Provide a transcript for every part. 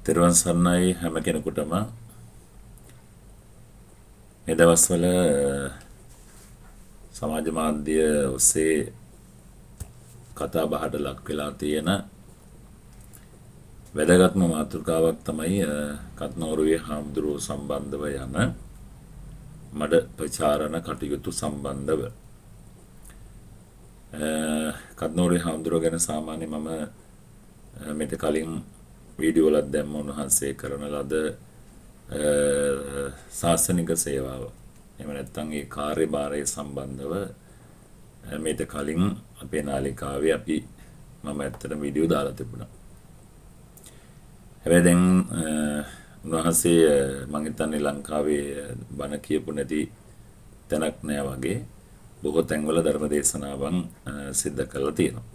තෙරුවන් සරණයි හැම කෙනෙකුටම මේ දවස්වල සමාජ මාධ්‍ය ඔස්සේ කතා බහට ලක් වෙලා තියෙන වැදගත්ම මාතෘකාවක් තමයි කත්නෝරුවේ හාමුදුරුවෝ සම්බන්ධව යන මඩ ප්‍රචාරණ කටයුතු සම්බන්ධව කත්නෝරුවේ හාමුදුරුවෝ ගැන සාමාන්‍ය මම මෙත කලින් වීඩියෝ වලත් දැම්ම උන්වහන්සේ කරන ලද ශාසනික සේවාව එහෙම නැත්නම් ඒ කාර්යභාරය සම්බන්ධව මේට කලින් අපේ නාලිකාවේ අපි මම ඇත්තටම වීඩියෝ දාලා තිබුණා. හැබැයි දැන් උන්වහන්සේ මම හිතන්නේ ලංකාවේ බණ කියපු නැති තැනක් නෑ වගේ බොහෝ තැන්වල ධර්ම දේශනාවන් සිද්ධ කරලා තියෙනවා.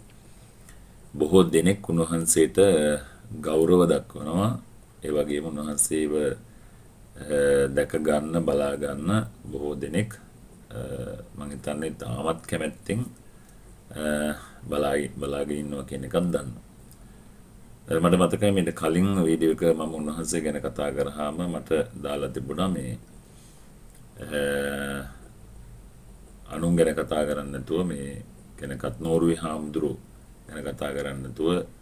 බොහෝ දෙනෙක් උන්වහන්සේට ගෞරව දක්වනවා. ඒ වගේම උන්වහන්සේව දැක ගන්න බලා ගන්න බොහෝ දෙනෙක් මම හිතන්නේ තාමත් කැමැත්තෙන් බලාගෙන ඉන්නවා කියන එකක් දන්නවා. මට මතකයි මේක කලින් වීඩියෝ එක මම උන්වහන්සේ ගැන කතා කරාම මට දාලා තිබුණා මේ අනුන් ගැන කතා කරන්නේ නැතුව මේ කෙනෙක්වත් නෝර්වේ හාමුදුරුවෝ ගැන කතා කරන්නේ නැතුව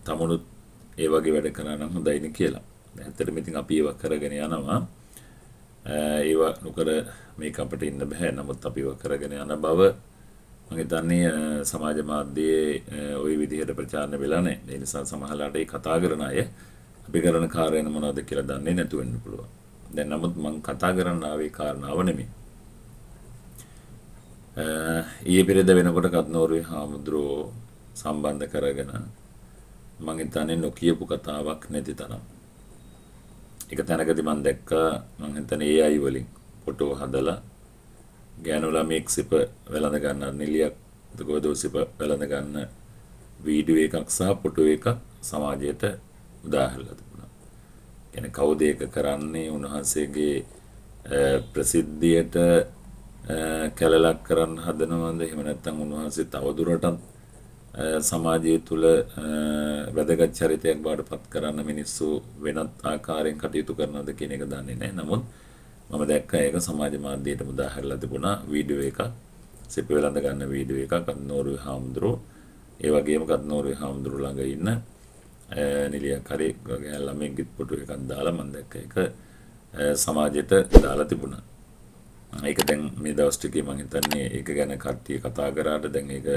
තමුණුත් ඒ වගේ වැඩ කරා නම් හොඳයිනේ කියලා. ඇත්තටම ඉතින් අපි ඒව කරගෙන යනවා. ඒව නොකර මේක අපිට ඉන්න බෑ. නමුත් අපි ඒව කරගෙන යන බව මම හිතන්නේ සමාජ මාධ්‍යයේ ওই විදිහට ප්‍රචාරණය වෙලා නැහැ. ඒ නිසා සමහරලාට ඒ කතා කරන අය අපි කරන කාර්යන මොනවද කියලා දන්නේ නැතු වෙන්න පුළුවන්. දැන් නමුත් මම කතා කරන්න ආවේ කාරණාව නෙමෙයි. ඊයේ පෙරේද වෙනකොට කත්නෝරුවේ හාමුදුරුවෝ සම්බන්ධ කරගෙන මම හිතන්නේ නොකියපු කතාවක් නැති තරම්. එක තැනකදී මම දැක්කා මම හිතන්නේ AI වලින් ෆොටෝ හදලා ගෑනු ළමෙක් සිප වෙලඳ ගන්න නිලියක් දොසිප වෙලඳ ගන්න වීඩියෝ එකක් සහ ෆොටෝ එකක් සමාජයට උදාහරණයක් තිබුණා. කියන්නේ කවුද ඒක කරන්නේ උන්වහන්සේගේ ප්‍රසිද්ධියට කැලලක් කරන්න හදනවද එහෙම නැත්නම් උන්වහන්සේ තවදුරටත් සමාජය තුළ වැදගත් චරිතයක් බවට පත් කරන්න මිනිස්සු වෙනත් ආකාරයෙන් කටයුතු කරනවද කියන එක දන්නේ නැහැ. නමුත් මම දැක්කා ඒක සමාජ මාධ්‍යයට උදාහරණයක් තිබුණා වීඩියෝ එකක් සිප වෙලඳ ගන්න වීඩියෝ එකක් කත්නෝරුවේ හාමුදුරුවෝ ඒ වගේම කත්නෝරුවේ හාමුදුරුවෝ ළඟ ඉන්න නිලියක් හරි වගේ ළමෙක්ගේ ෆොටෝ එකක් දාලා මම දැක්ක ඒක සමාජයට දාලා තිබුණා. ඒක දැන් මේ දවස් ටිකේ මම හිතන්නේ ඒක ගැන කට්ටිය කතා කරාට දැන් ඒක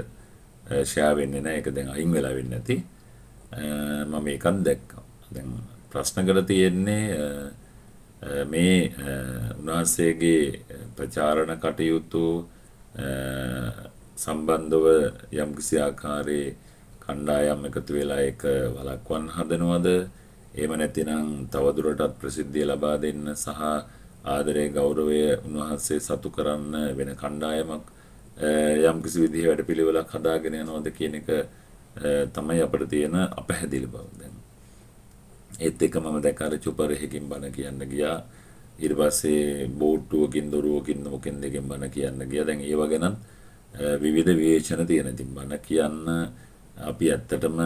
ෂෙයා වෙන්නේ නැහැ. ඒක දැන් අයින් වෙලා වෙන්නේ නැති. මම මේකත් දැක්කා. දැන් ප්‍රශ්න කර තියෙන්නේ මේ උන්වහන්සේගේ ප්‍රචාරණ කටයුතු සම්බන්ධව යම්කිසි ආකාරයේ කණ්ඩායම් එකතු වෙලා ඒක වළක්වන්න හදනවද? එහෙම නැතිනම් තවදුරටත් ප්‍රසිද්ධිය ලබා දෙන්න සහ ආදරය ගෞරවය උන්වහන්සේ සතු කරන්න වෙන කණ්ඩායමක් යම්කිසි විදිහේ වැඩපිළිවෙලක් හදාගෙන යනවද කියන එක තමයි අපිට තියෙන අපැහැදිලි බව දැන්. ඒත් එක මම දැක්ක අර චුපරෙහිකින් බණ කියන්න ගියා. ඊට පස්සේ බෝට්ටුවකින් දොරුවකින් මොකෙන් දෙකෙන් බණ කියන්න ගියා. දැන් ඒව ගැන විවිධ විවේචන තියෙන. ඉතින් බණ කියන්න අපි ඇත්තටම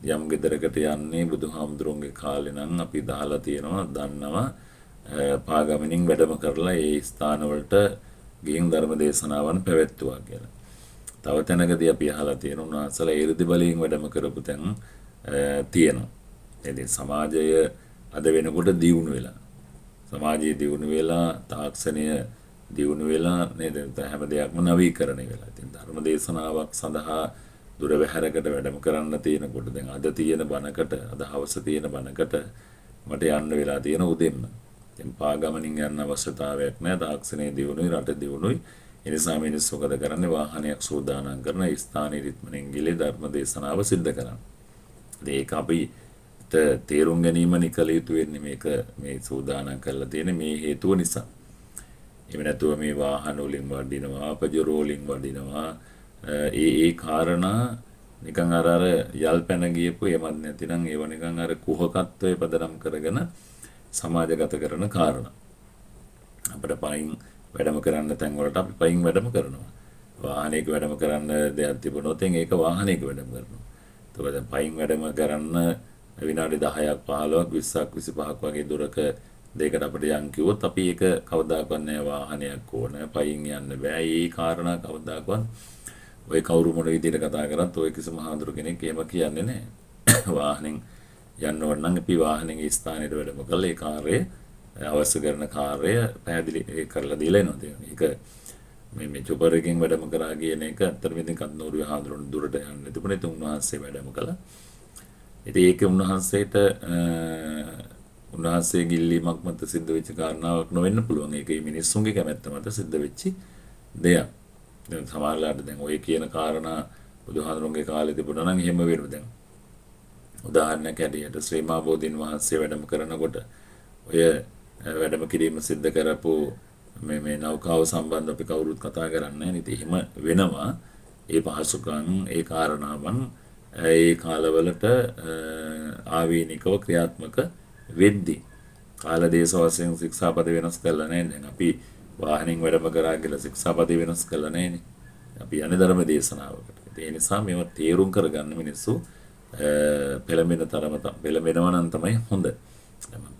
යම් ගෙදරකට යන්නේ බුදුහාමුදුරුවන්ගේ කාලේ නම් අපි දහලා තියෙනවා දන්නවා පාගමනින් වැඩම කරලා ඒ ස්ථානවලට ගිහින් ධර්ම දේශනාවන් පැවැත්තුවා කියලා. තව තැනකදී අපි අහලා තියෙන උන්වහන්සේලා 이르දි බලයෙන් වැඩම කරපු තැන් තියෙනවා. ඉතින් සමාජය අද වෙනකොට දියුණු වෙලා. සමාජය දියුණු වෙලා තාක්ෂණය දියුණු වෙලා නේද? හැම දෙයක්ම නවීකරණය වෙලා. ඉතින් ධර්ම දේශනාවක් සඳහා දුර බැහැරකට වැඩම කරන්න තියෙනකොට දැන් අද තියෙන බණකට අද හවස තියෙන බණකට මට යන්න වෙලා තියෙන උදෙන්ම. දැන් පාගමනින් යන්න අවශ්‍යතාවයක් නැහැ. තාක්ෂණයේ දියුණුවයි රට දියුණුවයි. ඒ නිසා මිනිස්සු මොකද කරන්නේ? වාහනයක් සූදානම් කරන ස්ථානීය රිද්මෙන් ගිලේ ධර්ම දේශනාව සිද්ධ කරනවා. ඒක අපි තේරුම් ගැනීම නිකල යුතු වෙන්නේ මේක මේ සූදානම් කරලා තියෙන මේ හේතුව නිසා. එහෙම නැතුව මේ වාහන වලින් වඩිනවා, පජරෝ වලින් වඩිනවා. ඒ කාරණා නිකන් අර යල් පැන ගියපු එමත් නැතිනම් ඒව නිකන් අර කුහකත්වයේ පදනම් කරගෙන සමාජගත කරන කාරණා. අපිට පයින් වැඩම කරන්න තැන් වලට අපි පයින් වැඩම කරනවා. වාහනයක වැඩම කරන්න දෙයක් තිබුණොත් ඒක වාහනයක වැඩම කරනවා. එතකොට දැන් පයින් වැඩම කරන්න විනාඩි 10ක් 15ක් 20ක් 25ක් වගේ දුරක දෙයකට අපිට යන් කිව්වොත් අපි ඒක කවදාකවත් නෑ වාහනයක් ඕන පයින් යන්න බෑ. ඒ කාරණා කවදාකවත් ඔය කවුරු මොන විදිහට කතා කරත් ඔය කිසිම හාමුදුරු කෙනෙක් එහෙම කියන්නේ නෑ. වාහනෙන් යන්න ඕන නම් අපි වාහනේ ස්ථානෙට වැඩම කරලා ඒ කාර්යය අවශ්‍ය කරන කාර්යය පැහැදිලි කරලා දීලා එනවා. ඒක මේ චොපර් එකෙන් වැඩම කරා කියන එක අත්‍තරම ඉතින් කන්දෝරුවේ හාමුදුරුවෝ දුරට යන්න තිබුණේ. ඉතින් උන්වහන්සේ වැඩම කළා. ඉතින් ඒකේ උන්වහන්සේට උන්වහන්සේ ගිල්ලීමක් මත සිද්ධ වෙච්ච කාරණාවක් නොවෙන්න පුළුවන්. ඒකේ මිනිස්සුන්ගේ කැමැත්ත මත සිද්ධ වෙච්ච දෙයක්. දැන් සමහරලාට දැන් ඔය කියන කාරණා බුදුහාමුදුරන්ගේ කාලේ තිබුණා නම් එහෙම වෙනවා දැන්. උදාහරණයක් ඇටියට ශ්‍රී මහා බෝධීන් වහන්සේ වැඩම කරනකොට ඔය වැඩම කිරීම සිද්ධ කරපු මේ නෞකාව සම්බන්ධ අපි කවුරුත් කතා කරන්නේ නැහැ. ඉතින් එහෙම වෙනවා. ඒ පහසුකම් ඒ කාරණාවන් ඒ කාලවලට ආවේනිකව ක්‍රියාත්මක වෙද්දී කාලදේශ වශයෙන් ශික්ෂාපද වෙනස් කළා නැහැ. දැන් අපි වාහනෙන් වැඩම කරා කියලා ශික්ෂාපද වෙනස් කළා නැහැනේ. අපි යන්නේ ධර්ම දේශනාවකට. ඒ නිසා මේවා තේරුම් කරගන්න මිනිස්සු පෙළඹෙනවා නම් තමයි හොඳ.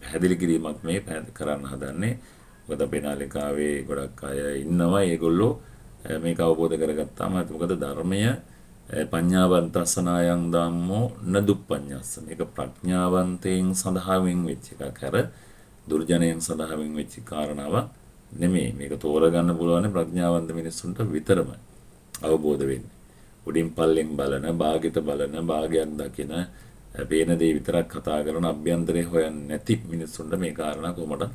පැහැදිලි කිරීමක් මේ කරන්න හදන්නේ. මොකද අපේ නාලිකාවේ ගොඩක් අය ඉන්නවා. ඒගොල්ලෝ මේක අවබෝධ කරගත්තාම මොකද ධර්මය පඤ්ඤාවන්තස්සනායන් ධම්මෝ නදුප්පඤ්ඤස්ස. මේක ප්‍රඥාවන්තයන් සඳහා වෙන් වෙච්ච එකක්. අර දුර්ජනයන් සඳහා වෙන් වෙච්ච කාරණාවක් නෙමෙයි. මේක තෝරගන්න පුළුවන් ප්‍රඥාවන්ත මිනිස්සුන්ට විතරම අවබෝධ වෙන්නේ. උඩින් පල්ලෙන් බලන, භාගයට බලන, භාගයක් දකින, පේන දේ විතරක් කතා කරන අභ්‍යන්තරේ හොයන්නේ නැති මිනිස්සුන්ට මේ කාරණා කොහොමද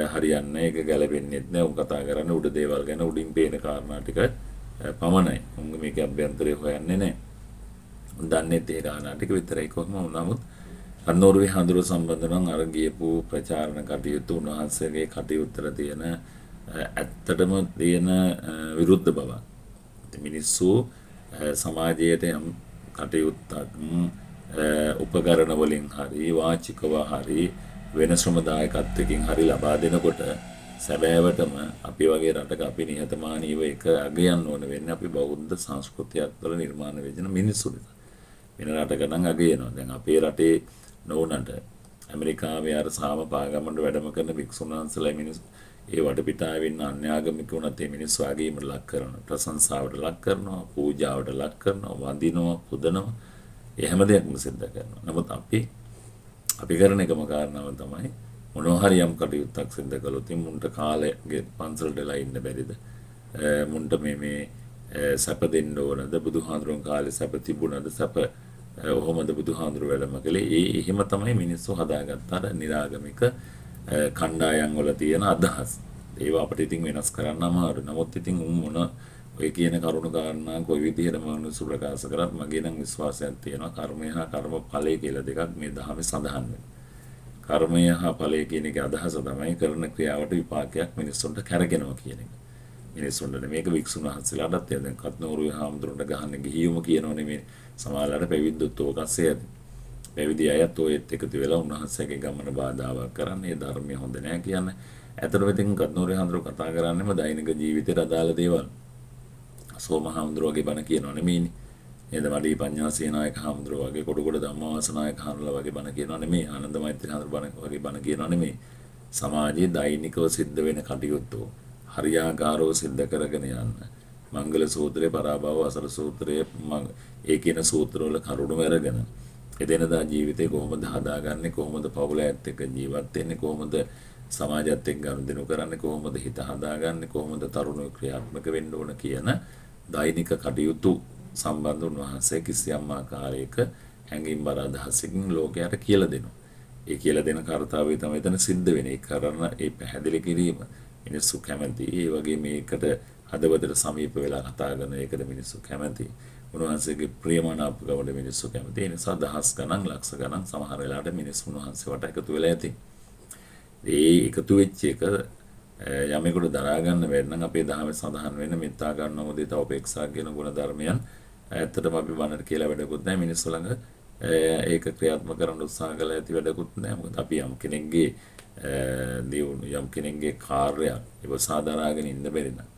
හරියන්නේ? ඒක ගැලපෙන්නේ නැහැ. උන් කතා කරන්නේ උඩ දේවල් ගැන, උඩින් පේන කාරණා ටික පමණයි. උන් මේක අභ්‍යන්තරේ හොයන්නේ නැහැ. උන් දන්නේ ඒ කාරණා ටික විතරයි. කොහොම වුණත් කන්නෝරුවේ හඳුර සම්බන්ධ නම් අර ගියපු ප්‍රචාරණ කටයුතු උන්වහන්සේගේ කටයුත්තර තියෙන ඇත්තටම තියෙන විරුද්ධ බව. මිනිස්සු සමාජයට යම් කටයුත්තක් උපකරණ වලින් හරි වාචිකව හරි වෙන ශ්‍රමදායකත්වයකින් හරි ලබා දෙනකොට සැබෑවටම අපි වගේ රටක අපි නිහතමානීව එක අගයන්න ඕන වෙන්නේ අපි බෞද්ධ සංස්කෘතියක් තුළ නිර්මාණය වෙන මිනිස්සු නිසා. වෙන රටක නම් අගයනවා. දැන් අපේ රටේ නොවුනට ඇමරිකාවේ අර සාම පාගමන්ට වැඩම කරන භික්ෂුන් වහන්සේලා මිනිස්සු ඒ වටපිටාවේ ඉන්න අන්‍යාගමිකුණත් මේ මිනිස්සු ආගීමට ලක් කරනවා. ප්‍රශංසාවට ලක් කරනවා, පූජාවට ලක් කරනවා, වඳිනවා, පුදනවා. ඒ හැම දෙයක්ම සිද්ධ කරනවා. නමුත් අපි කරන එකම කාරණාව තමයි මොනවා හරි යම් කටයුත්තක් සිද්ධ කළොත් මුන්ට කාලෙගේ පන්සලටලා ඉන්න බැරිද? මුන්ට මේ සැප දෙන්න ඕනද? බුදුහාඳුරන් කාලේ සැප තිබුණද? සැප ඔහොමද බුදුහාඳුර වැඩම කළේ? එහෙම තමයි මිනිස්සු හදාගත්ත අර නිරාගමික කණ්ඩායම් වල තියෙන අදහස්. ඒවා අපිට ඉතින් වෙනස් කරන්න අමාරුයි. නමුත් ඉතින් මොන ඔය කියන කරුණු කාරණා කොයි විදිහටම මිනිස්සු ප්‍රකාශ කරත් මගේ නම් විශ්වාසයක් තියෙනවා කර්මය හා කර්මඵලය කියලා දෙකක් මේ ධර්මයේ සඳහන් වෙනවා. කර්මය හා ඵලය කියන එකේ අදහස තමයි කරන ක්‍රියාවට විපාකයක් මිනිස්සුන්ට කරගෙනවා කියන එක. මිනිස්සුන්ට මේක වික්ෂුන් වහන්සේලාටත් දැන් කත්නෝරුවේ හාමුදුරන්ට ගහන්න ගිහියුම කියනෝ නෙමෙයි. සමහරවල්ලාට පැවිද්දොත් ඕකස්සේ ඇති. පැවිදි අයත් ඔයත් එකතු වෙලා උන්වහන්සේගේ ගමන බාධාවක් කරන්නේ ධර්මය හොඳ නැහැ කියන්නේ. ඇත්තටම ඉතින් කත්නෝරුවේ හාමුදුරුවෝ කතා කරන්නේම දෛනික ජීවිතයට අදාළ දේවල්. සෝම හාමුදුරුවෝගේ බණ කියනවා නෙමෙයිනේ. නේද? මඩී පඤ්ඤාසේනායක හාමුදුරුවෝ වගේ කොටුකොට ධම්මවාසනායක හාමුදුරුවෝ වගේ බණ කියනවා නෙමෙයි. ආනන්ද මෛත්‍රී හාමුදුරුවෝ වගේ බණ කියනවා නෙමෙයි. සමාජයේ දෛනිකව සිද්ධ වෙන කටයුතු හරියාකාරව සිද්ධ කරගෙන යන්න. මංගල සූත්‍රයේ පරාභව අසර සූත්‍රයේ ඒ කියන සූත්‍රවල කරුණු අරගෙන එදිනදා ජීවිතේ කොහොමද හදාගන්නේ, කොහොමද පවුල ඇත් එක්ක ජීවත් වෙන්නේ, කොහොමද සමාජයත් එක්ක ගනුදෙනු කරන්නේ, කොහොමද හිත හදාගන්නේ, කොහොමද තරුණයෝ ක්‍රියාත්මක වෙන්න ඕන කියන දෛනික කටයුතු සම්බන්ධ උන්වහන්සේ කිසියම් ආකාරයක හැඟීම්බර අදහසකින් ලෝකයට කියලා දෙනවා. ඒ කියලා දෙන කාර්යතාවය තමයි එතන සිද්ධ වෙන්නේ. ඒ කරන ඒ පැහැදිලි කිරීම මිනිස්සු කැමති. ඒ වගේ මේකට හදවතට සමීප වෙලා කතා කරන එකට මිනිස්සු කැමති. උන්වහන්සේගේ ප්‍රියමනාප ගමන මිනිස්සු කැමති. ඒ නිසා දහස් ගණන්, ලක්ෂ ගණන් සමහර වෙලාවට මිනිස්සු උන්වහන්සේ වට එකතු වෙලා ඇති. ඒ එකතු වෙච්ච එක යමෙකුට දරා ගන්න බැරි නම් අපේ දහමේ සඳහන් වෙන මෙත්තා ගන්නව මුදිතා උපේක්ෂා කියන ගුණ ධර්මයන් ඇත්තටම අපි බණට කියලා වැඩකුත් නැහැ. මිනිස්සු ළඟ ඒක ක්‍රියාත්මක කරන්න උත්සාහ කළා ඇති වැඩකුත් නැහැ. මොකද අපි යම් කෙනෙක්ගේ යම් කෙනෙක්ගේ කාර්යයක් ඒක සාදාරාගෙන ඉන්න බැරි නම්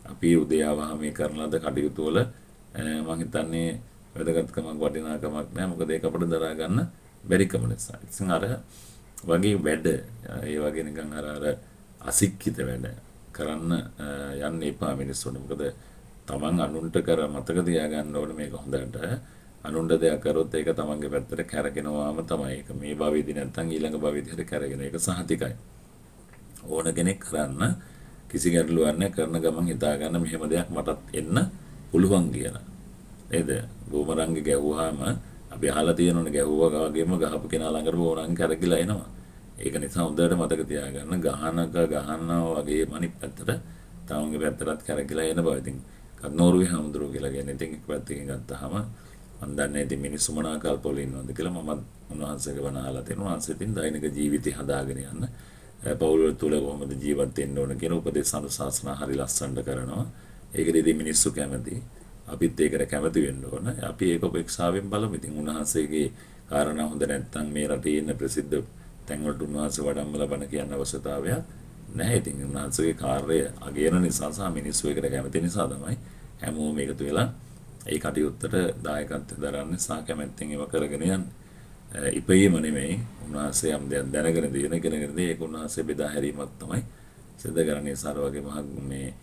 අපි උදේවහම මේ කරන ලද කටයුතු වල මම හිතන්නේ වැදගත්කමක් වටිනාකමක් නැහැ. මොකද ඒක අපිට දරා ගන්න බැරිකම නිසා. ඉතින් අර වගේ වැඩ ඒ වගේ නිකන් අර අසික්කිත වැඩ කරන්න යන්න එපා මිනිස්සුන්ට. මොකද තමන් අනුන්ට කර මතක තියාගන්න ඕනේ මේක හොඳට. අනුන්ට දෙයක් කරොත් ඒක තමන්ගේ පැත්තට කැරගෙනවාම තමයි. ඒක මේ භවෙදී නැත්තම් ඊළඟ භවෙදී හරි කැරගෙන. ඒක සහතිකයි. ඕන කෙනෙක් කරන්න කිසි ගැටලුවක් නැහැ. කරන ගමන් හිතා ගන්න මෙහෙම දෙයක් මටත් එන්න පුළුවන් කියලා. නේද? බූමරංග ගැහුවාම අපි අහලා තියෙනවනේ ගැහුවා වගේම ගහපු කෙනා ළඟට බූමරංග කරකිලා එනවා. ඒක නිසා හොඳට මතක තියාගන්න ගහනක ගහනවා වගේම අනිත් පැත්තට තමන්ගේ පැත්තටත් කරකිලා එන බව. ඉතින් කන්නෝරුවේ හමුදුරුව කියලා කියන්නේ ඉතින් එක් පැත්තකින් ගත්තාම මම දන්නේ ඉතින් මිනිස්සු මොන ආකල්පවල ඉන්නවද කියලා. මම උන්වහන්සේගේ බණ අහලා තියෙනවා. උන්වහන්සේ ඉතින් දෛනික ජීවිතය හදාගෙන යන්න පවුල තුල කොහොමද ජීවත් වෙන්න ඕන කියන උපදේශ අනුශාසනා හරි ලස්සනට කරනවා. ඒකෙදී මිනිස්සු කැමති. අපිත් ඒකට කැමති වෙන්න ඕන. අපි ඒක උපේක්ෂාවෙන් බලමු. ඉතින් උන්වහන්සේගේ කාරණා හොඳ නැත්නම් මේ රටේ ඉන්න ප්‍රසිද්ධ තැන්වලට උන්වහන්සේ වඩම්මලා බණ කියන්න අවශ්‍යතාවයක් නැහැ. ඉතින් උන්වහන්සේගේ කාර්යය අගයන නිසා සහ මිනිස්සු ඒකට කැමති නිසා තමයි හැමෝම එකතු වෙලා ඒ කටයුත්තට දායකත්වය දරන්නේ සහ කැමැත්තෙන් ඒව කරගෙන යන්නේ. ඉපීම නෙමෙයි උන්වහන්සේ යම් දෙයක් දැනගෙන දින ඉගෙනගෙන ඒක උන්වහන්සේ බෙදා හැරීමක් තමයි සිද්ධ කරන්නේ. සාර වගේ මහත් මේ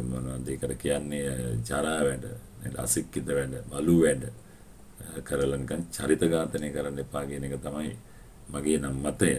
මොනවද ඒකට කියන්නේ ජරා වැඩ, අසික්කිත වැඩ, බලු වැඩ කරලා නිකන් චරිත ඝාතනය කරන්න එපා කියන එක තමයි මගේ නම් මතය.